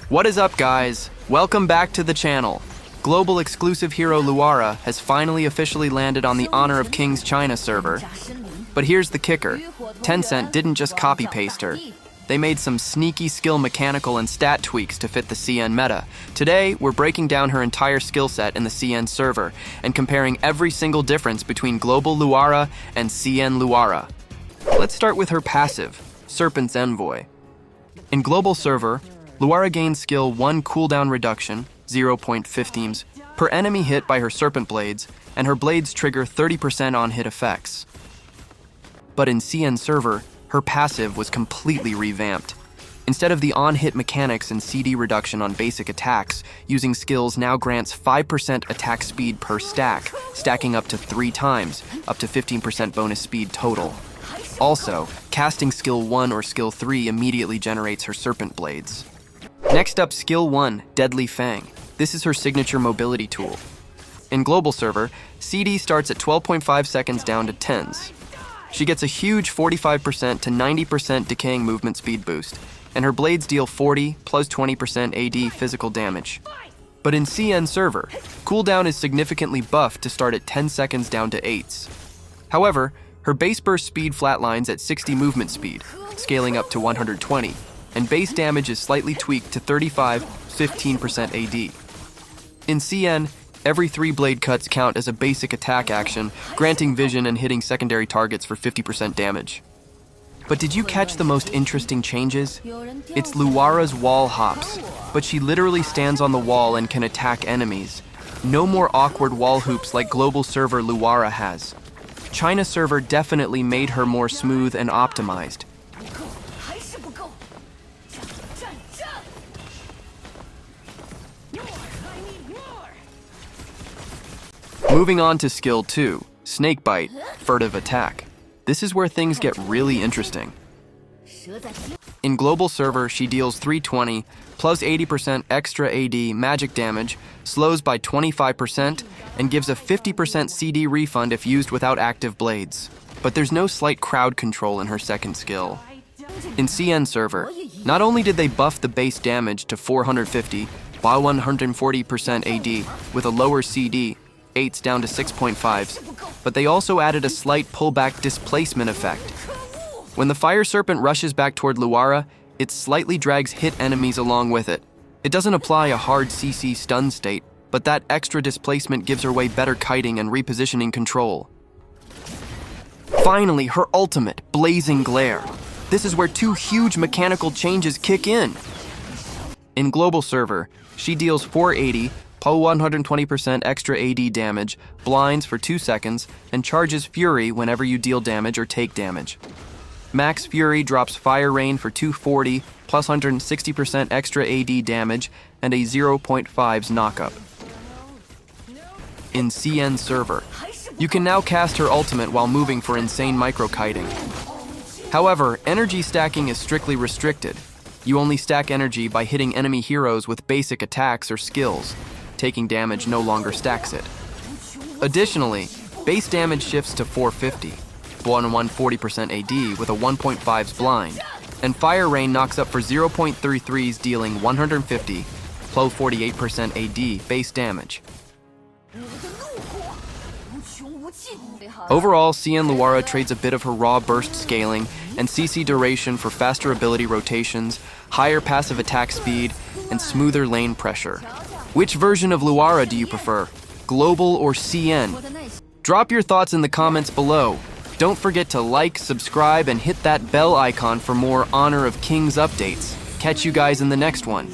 What is up, guys? Welcome back to the channel. Global exclusive hero Luara has finally officially landed on the Honor of Kings China server. But here's the kicker. Tencent didn't just copy-paste her. They made some sneaky skill mechanical and stat tweaks to fit the CN meta. Today, we're breaking down her entire skill set in the CN server and comparing every single difference between Global Luara and CN Luara. Let's start with her passive, Serpent's Envoy. In Global server, Luara gains skill 1 cooldown reduction, 0.15, per enemy hit by her Serpent Blades, and her blades trigger 30% on-hit effects. But in CN server, her passive was completely revamped. Instead of the on-hit mechanics and CD reduction on basic attacks, using skills now grants 5% attack speed per stack, stacking up to 3 times, up to 15% bonus speed total. Also, casting skill 1 or skill 3 immediately generates her Serpent Blades. Next up, skill 1, Deadly Fang. This is her signature mobility tool. In Global server, CD starts at 12.5 seconds down to 10s. She gets a huge 45% to 90% decaying movement speed boost, and her blades deal 40 plus 20% AD physical damage. But in CN server, cooldown is significantly buffed to start at 10 seconds down to 8s. However, her base burst speed flatlines at 60 movement speed, scaling up to 120, and base damage is slightly tweaked to 35, 15% AD. In CN, every 3 blade cuts count as a basic attack action, granting vision and hitting secondary targets for 50% damage. But did you catch the most interesting changes? It's Luara's wall hops, but she literally stands on the wall and can attack enemies. No more awkward wall hoops like Global server Luara has. China server definitely made her more smooth and optimized. Moving on to skill 2, Snakebite, Furtive Attack. This is where things get really interesting. In Global server, she deals 320, plus 80% extra AD magic damage, slows by 25%, and gives a 50% CD refund if used without active blades. But there's no slight crowd control in her second skill. In CN server, not only did they buff the base damage to 450 by 140% AD with a lower CD, 8s down to 6.5s, but they also added a slight pullback displacement effect. When the Fire Serpent rushes back toward Luara, it slightly drags hit enemies along with it. It doesn't apply a hard CC stun state, but that extra displacement gives her way better kiting and repositioning control. Finally, her ultimate, Blazing Glare. This is where 2 huge mechanical changes kick in. In Global server, she deals 480, 120% extra AD damage, blinds for 2 seconds, and charges Fury whenever you deal damage or take damage. Max Fury drops Fire Rain for 240, plus 160% extra AD damage, and a 0.5s knockup. In CN server, you can now cast her ultimate while moving for insane micro-kiting. However, energy stacking is strictly restricted. You only stack energy by hitting enemy heroes with basic attacks or skills. Taking damage no longer stacks it. Additionally, base damage shifts to 450, 140% AD with a 1.5s blind, and Fire Rain knocks up for 0.33s dealing 150, plus 48% AD base damage. Overall, CN Luara trades a bit of her raw burst scaling and CC duration for faster ability rotations, higher passive attack speed, and smoother lane pressure. Which version of Luara do you prefer, Global or CN? Drop your thoughts in the comments below. Don't forget to like, subscribe, and hit that bell icon for more Honor of Kings updates. Catch you guys in the next one.